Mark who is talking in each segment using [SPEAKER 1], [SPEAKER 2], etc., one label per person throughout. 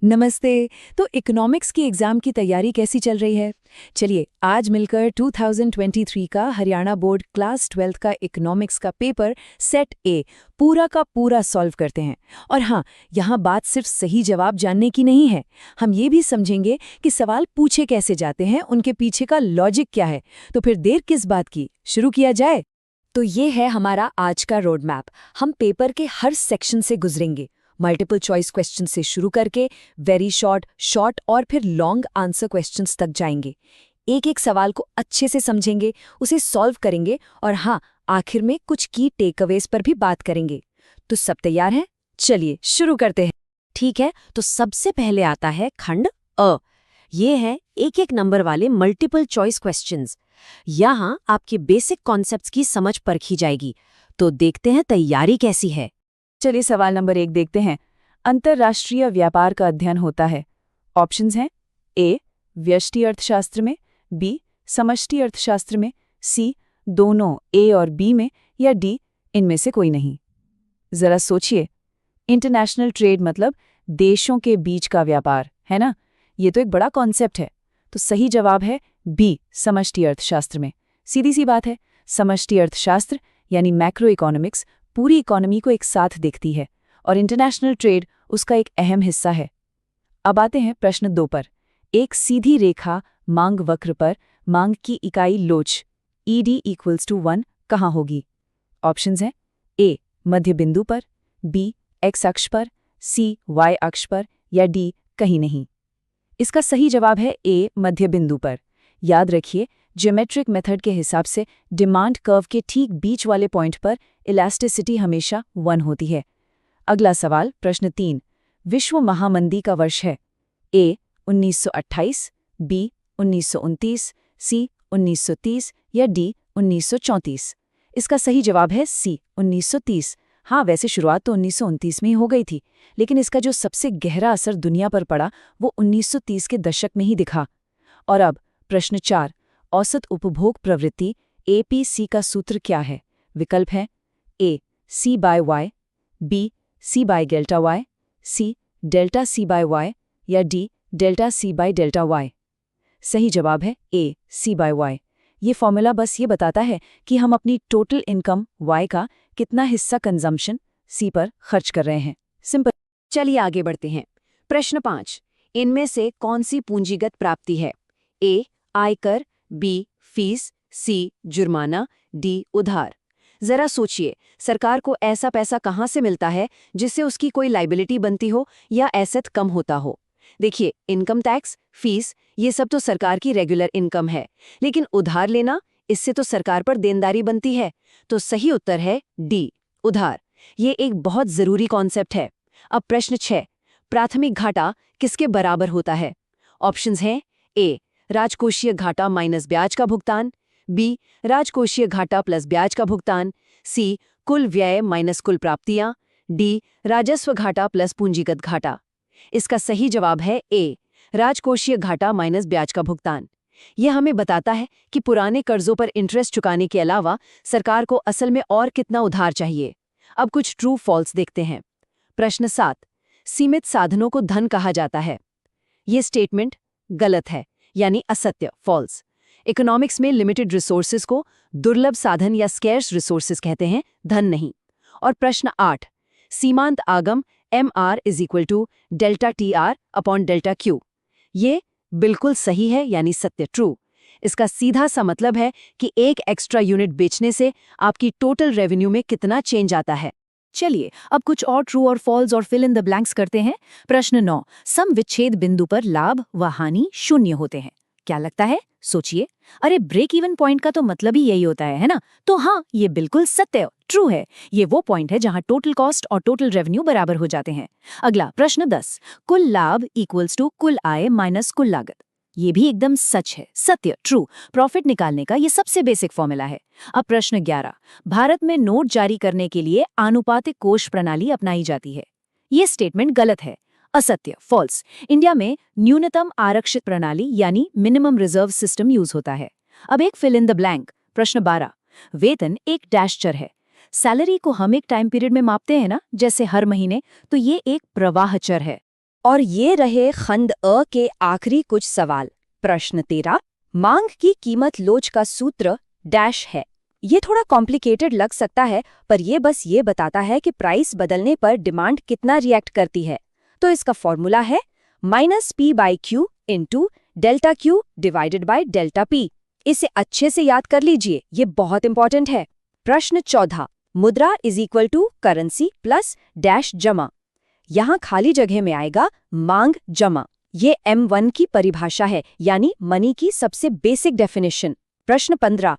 [SPEAKER 1] नमस्ते। तो इकोनॉमिक्स की एग्जाम की तैयारी कैसी चल रही है? चलिए आज मिलकर 2023 का हरियाणा बोर्ड क्लास 12th का इकोनॉमिक्स का पेपर सेट ए पूरा का पूरा सॉल्व करते हैं। और हाँ, यहाँ बात सिर्फ सही जवाब जानने की नहीं है, हम ये भी समझेंगे कि सवाल पूछे कैसे जाते हैं, उनके पीछे का लॉजिक क्या है। तो फिर देर किस बात की, शुरू किया जाए।
[SPEAKER 2] तो ये है हमारा आज का रोड मैप। हम पेपर के हर सेक्शन से गुजरेंगे, मल्टीपल चॉइस क्वेश्चन से शुरू करके वेरी शॉर्ट, शॉर्ट और फिर लॉन्ग आंसर क्वेश्चंस तक जाएंगे। एक एक सवाल को अच्छे से समझेंगे, उसे सॉल्व करेंगे और हाँ, आखिर में कुछ की टेकअवेज पर भी बात करेंगे। तो सब तैयार हैं? चलिए शुरू करते हैं। ठीक है, तो सबसे पहले आता है खंड अ। ये है एक एक नंबर वाले मल्टीपल चॉइस क्वेश्चंस। यहाँ आपके बेसिक कॉन्सेप्ट्स की समझ परखी जाएगी। तो देखते हैं तैयारी कैसी है।
[SPEAKER 1] चलिए सवाल नंबर 1 देखते हैं। अंतर्राष्ट्रीय व्यापार का अध्ययन होता है। ऑप्शंस हैं ए व्यष्टि अर्थशास्त्र में, बी समष्टि अर्थशास्त्र में, सी दोनों ए और बी में, या डी इनमें से कोई नहीं। जरा सोचिए, इंटरनेशनल ट्रेड मतलब देशों के बीच का व्यापार, है ना? ये तो एक बड़ा कॉन्सेप्ट है। तो सही जवाब है बी समष्टि अर्थशास्त्र में। सीधी सी बात है, समष्टि अर्थशास्त्र यानी मैक्रो इकोनॉमिक्स पूरी इकोनॉमी को एक साथ देखती है और इंटरनेशनल ट्रेड उसका एक अहम हिस्सा है। अब आते हैं प्रश्न 2 पर। एक सीधी रेखा मांग वक्र पर मांग की इकाई लोच ED = 1 कहाँ होगी? ऑप्शंस हैं ए मध्य बिंदु पर, बी एक्स अक्ष पर, सी वाई अक्ष पर, या डी कहीं नहीं। इसका सही जवाब है ए मध्य बिंदु पर। याद रखिए, ज्योमेट्रिक मेथड के हिसाब से डिमांड कर्व के ठीक बीच वाले पॉइंट पर इलास्टिसिटी हमेशा 1 होती है। अगला सवाल प्रश्न 3। विश्व महामंदी का वर्ष है ए 1928, बी 1929, सी 1930, या डी 1934। इसका सही जवाब है सी 1930। हाँ, वैसे शुरुआत तो 1929 में ही हो गई थी, लेकिन इसका जो सबसे गहरा असर दुनिया पर पड़ा वो 1930 के दशक में ही दिखा। और अब प्रश्न 4। औसत उपभोग प्रवृत्ति APC का सूत्र क्या है? विकल्प है ए C/Y, बी C/Δy, सी डेल्टा C/Y, या डी डेल्टा C/Δy। सही जवाब है ए C/Y। ये फॉर्मूला बस ये बताता है कि हम अपनी टोटल इनकम Y का कितना हिस्सा कंजम्पशन C पर खर्च कर रहे हैं। सिंपल।
[SPEAKER 2] चलिए आगे बढ़ते हैं। प्रश्न 5। इनमें से कौन सी पूंजीगत प्राप्ति है? ए आयकर, बी फीस, सी जुर्माना, डी उधार। जरा सोचिए, सरकार को ऐसा पैसा कहाँ से मिलता है जिससे उसकी कोई लाइबिलिटी बनती हो या एसेट कम होता हो? देखिए, इनकम टैक्स, फीस, ये सब तो सरकार की रेगुलर इनकम है, लेकिन उधार लेना, इससे तो सरकार पर देनदारी बनती है। तो सही उत्तर है डी उधार। ये एक बहुत जरूरी कॉन्सेप्ट है। अब प्रश्न 6। प्राथमिक घाटा किसके बराबर होता है? ऑप्शंस हैं ए राजकोषीय घाटा माइनस ब्याज का भुगतान, बी राजकोषीय घाटा प्लस ब्याज का भुगतान, सी कुल व्यय माइनस कुल प्राप्तियां, डी राजस्व घाटा प्लस पूंजीगत घाटा। इसका सही जवाब है ए राजकोषीय घाटा माइनस ब्याज का भुगतान। यह हमें बताता है कि पुराने कर्जों पर इंटरेस्ट चुकाने के अलावा सरकार को असल में और कितना उधार चाहिए। अब कुछ ट्रू फॉल्स देखते हैं। प्रश्न 7। सीमित साधनों को धन कहा जाता है। ये स्टेटमेंट गलत है, यानी असत्य, फॉल्स। इकोनॉमिक्स में लिमिटेड रिसोर्सेज को दुर्लभ साधन या स्कैर्स रिसोर्सेज कहते हैं, धन नहीं। और प्रश्न 8। सीमांत आगम MR = delta TR upon delta Q। ये बिल्कुल सही है, यानी सत्य, ट्रू। इसका सीधा सा मतलब है कि एक एक्स्ट्रा यूनिट बेचने से आपकी टोटल रेवेन्यू में कितना चेंज आता है।
[SPEAKER 1] चलिए अब कुछ और ट्रू और फॉल्स और फिल इन द ब्लैंक्स करते हैं। प्रश्न 9। सम विच्छेद बिंदु पर लाभ व हानि शून्य होते हैं। क्या लगता है? सोचिए। अरे ब्रेक इवन पॉइंट का तो मतलब ही यही होता है ना? तो हाँ, ये बिल्कुल सत्य, ट्रू है। ये वो पॉइंट है जहां टोटल कॉस्ट और टोटल रेवेन्यू बराबर हो जाते हैं। अगला प्रश्न 10। कुल लाभ = कुल आय माइनस कुल लागत। ये भी एकदम सच है, सत्य, ट्रू। प्रॉफिट निकालने का ये सबसे बेसिक फॉर्मूला है। अब प्रश्न 11। भारत में नोट जारी करने के लिए आनुपातिक कोष प्रणाली अपनाई जाती है। ये स्टेटमेंट गलत है, असत्य, फॉल्स। इंडिया में न्यूनतम आरक्षित प्रणाली यानी मिनिमम रिजर्व सिस्टम यूज होता है। अब एक फिल इन द ब्लैंक। प्रश्न 12। वेतन एक डैश चर है। सैलरी को हम एक टाइम पीरियड में मापते हैं ना, जैसे हर महीने, तो ये एक प्रवाह चर है।
[SPEAKER 2] और ये रहे खंड अ के आखिरी कुछ सवाल। प्रश्न 13, मांग की कीमत लोच का सूत्र डैश है। ये थोड़ा कॉम्प्लिकेटेड लग सकता है, पर ये बस ये बताता है कि प्राइस बदलने पर डिमांड कितना रिएक्ट करती है। तो इसका फॉर्मूला है -P/Q into delta Q divided by delta P। इसे अच्छे से याद कर लीजिए, ये बहुत इंपॉर्टेंट है। प्रश्न 14, मुद्रा is equal to currency plus dash जमा। यहाँ खाली जगह में आएगा मांग जमा। ये M1 की परिभाषा है, यानी मनी की सबसे बेसिक डेफिनेशन। प्रश्न 15,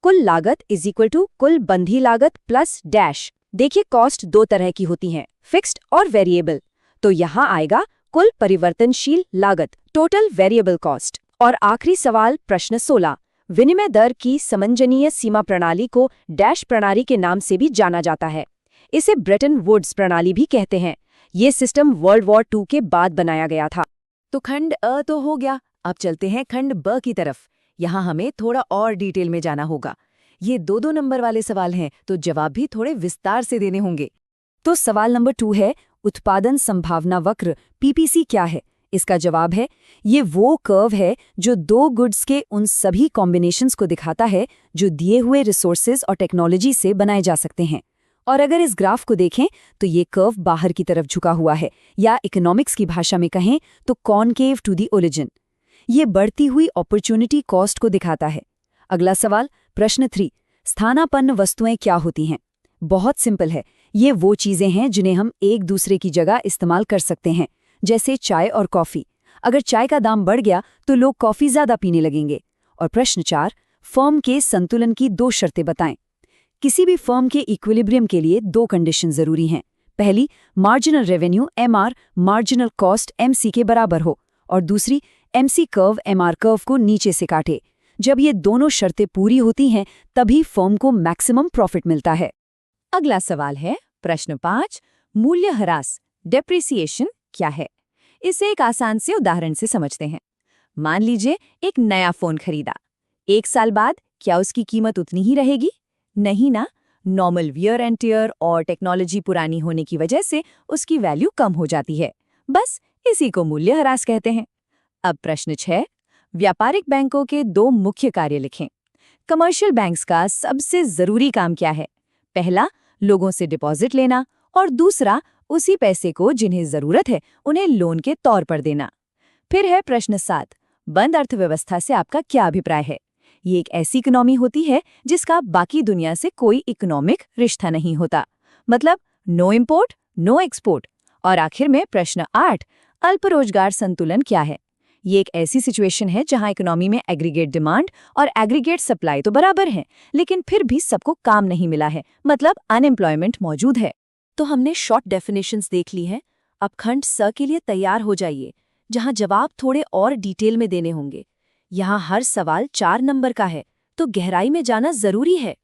[SPEAKER 2] कुल लागत इज इक्वल टू कुल बंधी लागत प्लस डैश। देखिए, कॉस्ट दो तरह की होती हैं, फिक्स्ड और वेरिएबल। तो यहाँ आएगा कुल परिवर्तनशील लागत, टोटल वेरिएबल कॉस्ट। और आखिरी सवाल प्रश्न 16, विनिमय दर की समंजनीय सीमा प्रणाली को डैश प्रणाली के नाम से भी जाना जाता है। इसे ब्रेटन वुड्स प्रणाली भी कहते हैं। ये सिस्टम वर्ल्ड वॉर II के बाद बनाया गया था।
[SPEAKER 1] तो खंड अ तो हो गया, अब चलते हैं खंड ब की तरफ। यहाँ हमें थोड़ा और डिटेल में जाना होगा। ये 2-2 नंबर वाले सवाल हैं, तो जवाब भी थोड़े विस्तार से देने होंगे।
[SPEAKER 2] तो सवाल नंबर 2 है, उत्पादन संभावना वक्र PPC क्या है? इसका जवाब है, ये वो कर्व है जो दो गुड्स के उन सभी कॉम्बिनेशंस को दिखाता है जो दिए हुए रिसोर्सेज और टेक्नोलॉजी से बनाए जा सकते हैं। और अगर इस ग्राफ को देखें तो ये कर्व बाहर की तरफ झुका हुआ है, या इकोनॉमिक्स की भाषा में कहें तो कॉनकेव टू दी ओरिजिन। ये बढ़ती हुई अपॉर्चुनिटी कॉस्ट को दिखाता है। अगला सवाल प्रश्न 3, स्थानापन्न वस्तुएं क्या होती हैं? बहुत सिंपल है, ये वो चीजें हैं जिन्हें हम एक दूसरे की जगह इस्तेमाल कर सकते हैं, जैसे चाय और कॉफी। अगर चाय का दाम बढ़ गया तो लोग कॉफी ज्यादा पीने लगेंगे। और प्रश्न 4, फर्म के संतुलन की 2 शर्तें बताएं। किसी भी फर्म के इक्विलिब्रियम के लिए 2 कंडीशन जरूरी हैं। पहली, marginal revenue MR marginal cost MC के बराबर हो, और दूसरी, MC कर्व MR कर्व को नीचे से काटे। जब ये दोनों शर्तें पूरी होती हैं तभी फर्म को मैक्सिमम प्रॉफिट मिलता है।
[SPEAKER 1] अगला सवाल है प्रश्न 5, मूल्यह्रास डेप्रिसिएशन क्या है? इसे एक आसान से उदाहरण से समझते हैं। मान लीजिए एक नया फोन खरीदा। 1 साल बाद क्या उसकी कीमत उतनी ही रहेगी? नहीं ना, नॉर्मल वियर एंड टियर और टेक्नोलॉजी पुरानी होने की वजह से उसकी वैल्यू कम हो जाती है। बस इसी को मूल्यह्रास कहते हैं। अब प्रश्न 6, व्यापारिक बैंकों के 2 मुख्य कार्य लिखें। कमर्शियल बैंक्स का सबसे जरूरी काम क्या है? पहला, लोगों से डिपॉजिट लेना, और दूसरा, उसी पैसे को जिन्हें जरूरत है उन्हें लोन के तौर पर देना। फिर है प्रश्न 7, बंद अर्थव्यवस्था से आपका क्या अभिप्राय है? ये एक ऐसी इकोनॉमी होती है जिसका बाकी दुनिया से कोई इकोनॉमिक रिश्ता नहीं होता, मतलब नो इंपोर्ट नो एक्सपोर्ट। और आखिर में प्रश्न 8, अल्परोजगार संतुलन क्या है? ये एक ऐसी सिचुएशन है जहां इकोनॉमी में एग्रीगेट डिमांड और एग्रीगेट सप्लाई तो बराबर हैं, लेकिन फिर भी सबको काम नहीं मिला है, मतलब अनएम्प्लॉयमेंट मौजूद है। तो हमने शॉर्ट डेफिनेशंस देख ली हैं। अब खंड स के लिए तैयार हो जाइए, जहां जवाब थोड़े और डिटेल में देने होंगे। यहाँ हर सवाल 4 नंबर का है, तो गहराई में जाना जरूरी है।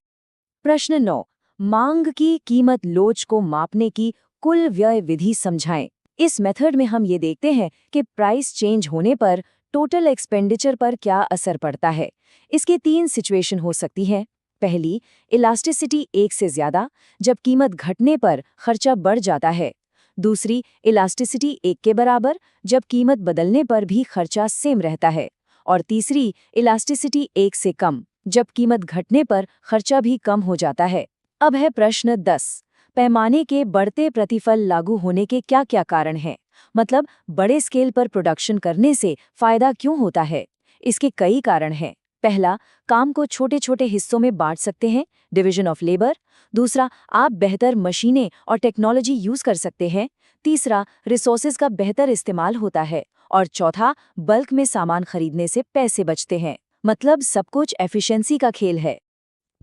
[SPEAKER 1] प्रश्न 9, मांग की कीमत लोच को मापने की कुल व्यय विधि समझाएं। इस मेथड में हम ये देखते हैं कि प्राइस चेंज होने पर टोटल एक्सपेंडिचर पर क्या असर पड़ता है। इसके 3 सिचुएशन हो सकती हैं। पहली, इलास्टिसिटी 1 से ज्यादा, जब कीमत घटने पर खर्चा बढ़ जाता है। दूसरी, इलास्टिसिटी 1 के बराबर, जब कीमत बदलने पर भी खर्चा सेम रहता है। और तीसरी, इलास्टिसिटी 1 से कम, जब कीमत घटने पर खर्चा भी कम हो जाता है। अब है प्रश्न 10, पैमाने के बढ़ते प्रतिफल लागू होने के क्या क्या कारण हैं? मतलब बड़े स्केल पर प्रोडक्शन करने से फायदा क्यों होता है? इसके कई कारण हैं। पहला, काम को छोटे छोटे हिस्सों में बांट सकते हैं, डिवीजन ऑफ लेबर। दूसरा, आप बेहतर मशीनें और टेक्नोलॉजी यूज कर सकते हैं। तीसरा, रिसोर्सेज का बेहतर इस्तेमाल होता है। और चौथा, बल्क में सामान खरीदने से पैसे बचते हैं। मतलब सब कुछ एफिशिएंसी का खेल है।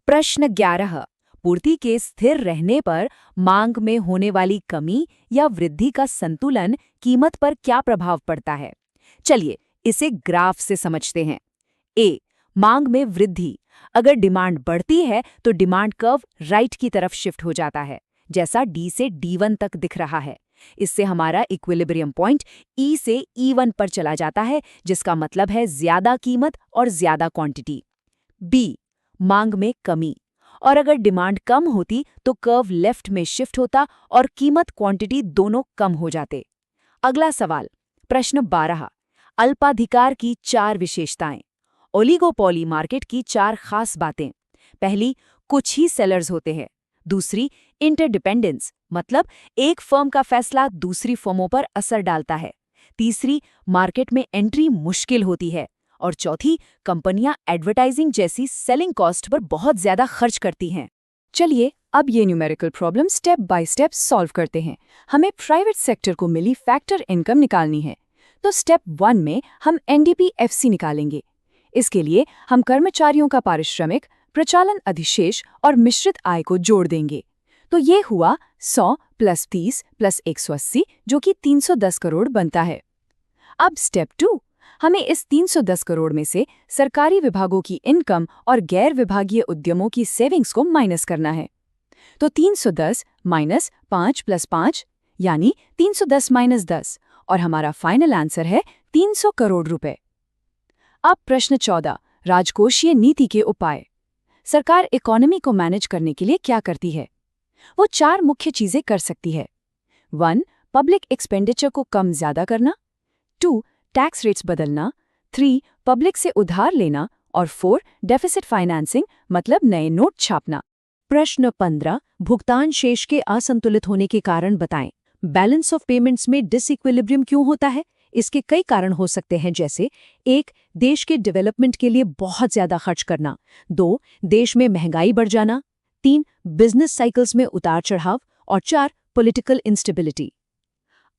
[SPEAKER 2] प्रश्न 11, पूर्ति के स्थिर रहने पर मांग में होने वाली कमी या वृद्धि का संतुलन कीमत पर क्या प्रभाव पड़ता है? चलिए इसे ग्राफ से समझते हैं। ए, मांग में वृद्धि। अगर डिमांड बढ़ती है तो डिमांड कर्व राइट की तरफ शिफ्ट हो जाता है, जैसा D से D1 तक दिख रहा है। इससे हमारा इक्विलिब्रियम पॉइंट E से E1 पर चला जाता है, जिसका मतलब है ज्यादा कीमत और ज्यादा क्वांटिटी। बी, मांग में कमी। और अगर डिमांड कम होती तो कर्व लेफ्ट में शिफ्ट होता और कीमत क्वांटिटी दोनों कम हो जाते। अगला सवाल, प्रश्न 12। अल्पाधिकार की 4 विशेषताएं। ओलिगोपोली मार्केट की 4 खास बातें। पहली, कुछ ही सेलर्स होते हैं। दूसरी, इंटरडिपेंडेंस, मतलब एक फर्म का फैसला दूसरी फर्मों पर असर डालता है। तीसरी, मार्केट में एंट्री मुश्किल होती है। और चौथी, कंपनियां एडवर्टाइजिंग जैसी सेलिंग कॉस्ट पर बहुत ज्यादा खर्च करती हैं।
[SPEAKER 1] चलिए अब ये numerical problem step by step solve करते हैं। हमें प्राइवेट सेक्टर को मिली फैक्टर इनकम निकालनी है। तो स्टेप 1 में हम एनडीपी-एफसी निकालेंगे। इसके लिए हम कर्मचारियों का पारिश्रमिक, प्रचालन अधिशेष और मिश्रित आय को जोड़ देंगे। तो ये हुआ 100 + 30 + 180 जो कि 310 करोड़ बनता है। अब स्टेप 2, हमें इस 310 करोड़ में से सरकारी विभागों की इनकम और गैर विभागीय उद्यमों की सेविंग्स को माइनस करना है। तो 310 - 5 + 5 यानी 310 - 10 और हमारा फाइनल आंसर है 300 करोड़ रुपए। अब प्रश्न 14, राजकोषीय नीति के उपाय। सरकार इकोनॉमी को मैनेज करने के लिए क्या करती है? वो 4 मुख्य चीजें कर सकती है। 1, पब्लिक एक्सपेंडिचर को कम ज्यादा करना। 2, टैक्स रेट्स बदलना। 3, पब्लिक से उधार लेना। और 4, डेफिसिट फाइनेंसिंग, मतलब नए नोट छापना।
[SPEAKER 2] प्रश्न 15, भुगतान शेष के असंतुलित होने के कारण बताएं। बैलेंस ऑफ पेमेंट्स में डिसइक्विलिब्रियम क्यों होता है? इसके कई कारण हो सकते हैं, जैसे 1, देश के डेवलपमेंट के लिए बहुत ज्यादा खर्च करना। 2, देश में महंगाई बढ़ जाना। 3, बिजनेस साइकिल्स में उतार चढ़ाव। और 4, पॉलिटिकल इंस्टेबिलिटी।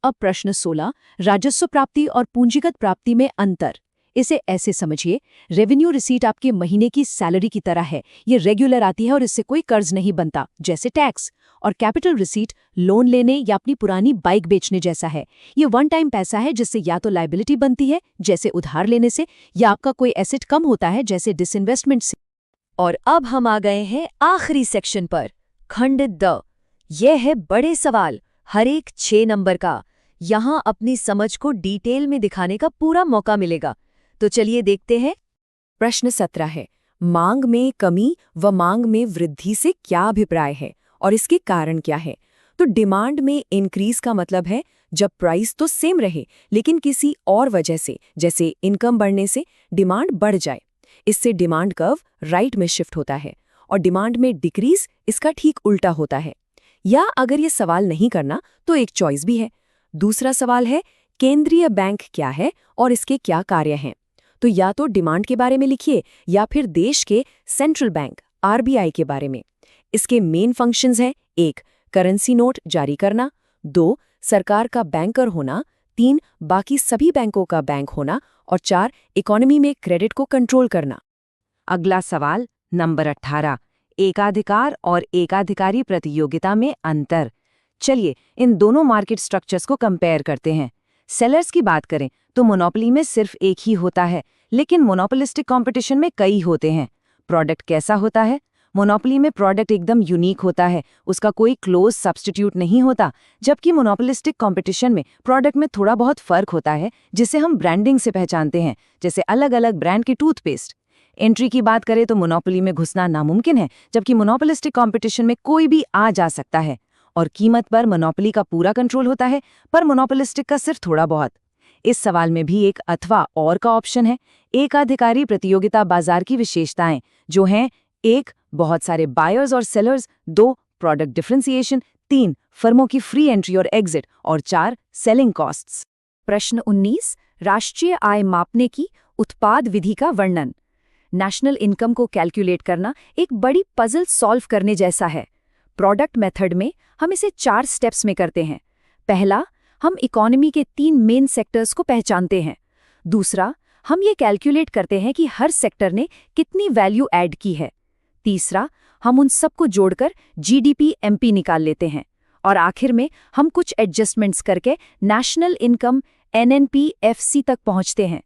[SPEAKER 2] अब प्रश्न 16, राजस्व प्राप्ति और पूंजीगत प्राप्ति में अंतर। इसे ऐसे समझिए, रेवेन्यू रिसीट आपके महीने की सैलरी की तरह है। ये रेगुलर आती है और इससे कोई कर्ज नहीं बनता, जैसे टैक्स। और कैपिटल रिसीट लोन लेने या अपनी पुरानी बाइक बेचने जैसा है। ये वन टाइम पैसा है जिससे या तो लायबिलिटी बनती है, जैसे उधार लेने से, या आपका कोई एसेट कम होता है, जैसे डिसइन्वेस्टमेंट से। और अब हम आ गए हैं आखिरी सेक्शन पर, खंड द। यह है बड़े सवाल, हर एक 6 नंबर का। यहाँ अपनी समझ को डिटेल में दिखाने का पूरा मौका मिलेगा। तो चलिए देखते हैं।
[SPEAKER 1] प्रश्न 17 है, मांग में कमी व मांग में वृद्धि से क्या अभिप्राय है और इसके कारण क्या है? तो डिमांड में इंक्रीज का मतलब है जब प्राइस तो सेम रहे लेकिन किसी और वजह से, जैसे इनकम बढ़ने से, डिमांड बढ़ जाए। इससे डिमांड कर्व राइट में शिफ्ट होता है। और डिमांड में डिक्रीज इसका ठीक उल्टा होता है। या अगर ये सवाल नहीं करना तो एक चॉइस भी है। दूसरा सवाल है, केंद्रीय बैंक क्या है और इसके क्या कार्य हैं? तो या तो डिमांड के बारे में लिखिए या फिर देश के सेंट्रल बैंक आरबीआई के बारे में। इसके मेन फंक्शंस हैं, 1, करेंसी नोट जारी करना। 2, सरकार का बैंकर होना। 3, बाकी सभी बैंकों का बैंक होना। और 4, इकोनॉमी में क्रेडिट को कंट्रोल करना।
[SPEAKER 2] अगला सवाल नंबर 18, एकाधिकार और एकाधिकारी प्रतियोगिता में अंतर। चलिए इन दोनों मार्केट स्ट्रक्चर्स को कंपेयर करते हैं। सेलर्स की बात करें तो मोनोपोली में सिर्फ एक ही होता है, लेकिन मोनोपोलिस्टिक कंपटीशन में कई होते हैं। प्रोडक्ट कैसा होता है? मोनोपोली में प्रोडक्ट एकदम यूनिक होता है, उसका कोई क्लोज सब्स्टिट्यूट नहीं होता। जबकि मोनोपोलिस्टिक कंपटीशन में प्रोडक्ट में थोड़ा बहुत फर्क होता है, जिसे हम ब्रांडिंग से पहचानते हैं, जैसे अलग अलग ब्रांड की टूथपेस्ट। एंट्री की बात करें तो मोनोपोली में घुसना नामुमकिन है, जबकि मोनोपोलिस्टिक कंपटीशन में कोई भी आ जा सकता है। और कीमत पर मोनोपोली का पूरा कंट्रोल होता है, पर मोनोपोलिस्टिक का सिर्फ थोड़ा बहुत। इस सवाल में भी एक अथवा और का ऑप्शन है। एकाधिकारी प्रतियोगिता बाजार की विशेषताएं जो हैं, 1, बहुत सारे बायर्स और सेलर्स। 2, product differentiation. 3, फर्मों की फ्री एंट्री और एग्जिट। और 4, सेलिंग कॉस्ट्स।
[SPEAKER 1] प्रश्न 19, राष्ट्रीय आय मापने की उत्पाद विधि का वर्णन। नेशनल इनकम को कैलकुलेट करना एक बड़ी पजल सॉल्व करने जैसा है। प्रोडक्ट मेथड में हम इसे 4 स्टेप्स में करते हैं। पहला, हम इकोनॉमी के 3 मेन सेक्टर्स को पहचानते हैं। दूसरा, हम ये कैलकुलेट करते हैं कि हर सेक्टर ने कितनी वैल्यू ऐड की है। तीसरा, हम उन सबको जोड़कर जीडीपी एमपी निकाल लेते हैं। और आखिर में हम कुछ एडजस्टमेंट्स करके नेशनल इनकम एनएनपी-एफसी तक पहुंचते हैं।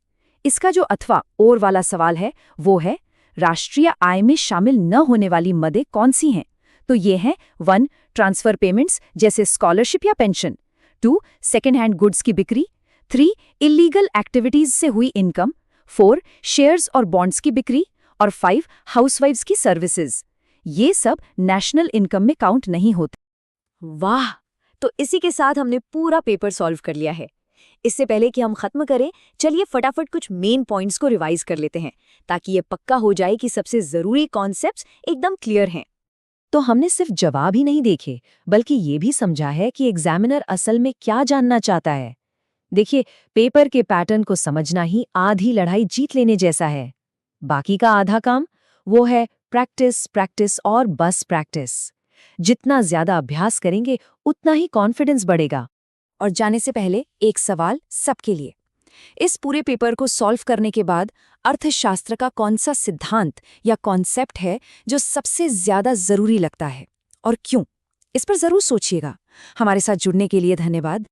[SPEAKER 1] इसका जो अथवा और वाला सवाल है वो है, राष्ट्रीय आय में शामिल न होने वाली मदें कौन सी हैं? तो ये हैं 1, ट्रांसफर पेमेंट्स जैसे स्कॉलरशिप या पेंशन। 2, सेकेंड हैंड गुड्स की बिक्री। 3, इलीगल एक्टिविटीज से हुई इनकम। 4, शेयर्स और बॉन्ड्स की बिक्री। और 5, हाउसवाइफ्स की सर्विसेज। ये सब नेशनल इनकम में काउंट नहीं होते।
[SPEAKER 2] वाह, तो इसी के साथ हमने पूरा पेपर सॉल्व कर लिया है। इससे पहले कि हम खत्म करें, चलिए फटाफट कुछ मेन पॉइंट्स को रिवाइज कर लेते हैं, ताकि ये पक्का हो जाए कि सबसे जरूरी कॉन्सेप्ट्स एकदम क्लियर हैं। तो हमने सिर्फ जवाब ही नहीं देखे, बल्कि ये भी समझा है कि एग्जामिनर असल में क्या जानना चाहता है। देखिए, पेपर के पैटर्न को समझना ही आधी लड़ाई जीत लेने जैसा है। बाकी का आधा काम वो है प्रैक्टिस, प्रैक्टिस और बस प्रैक्टिस। जितना ज्यादा अभ्यास करेंगे, उतना ही कॉन्फिडेंस बढ़ेगा। और जाने से पहले एक सवाल सबके लिए। इस पूरे पेपर को सॉल्व करने के बाद अर्थशास्त्र का कौन सा सिद्धांत या कॉन्सेप्ट है जो सबसे ज्यादा जरूरी लगता है, और क्यों? इस पर जरूर सोचिएगा। हमारे साथ जुड़ने के लिए धन्यवाद।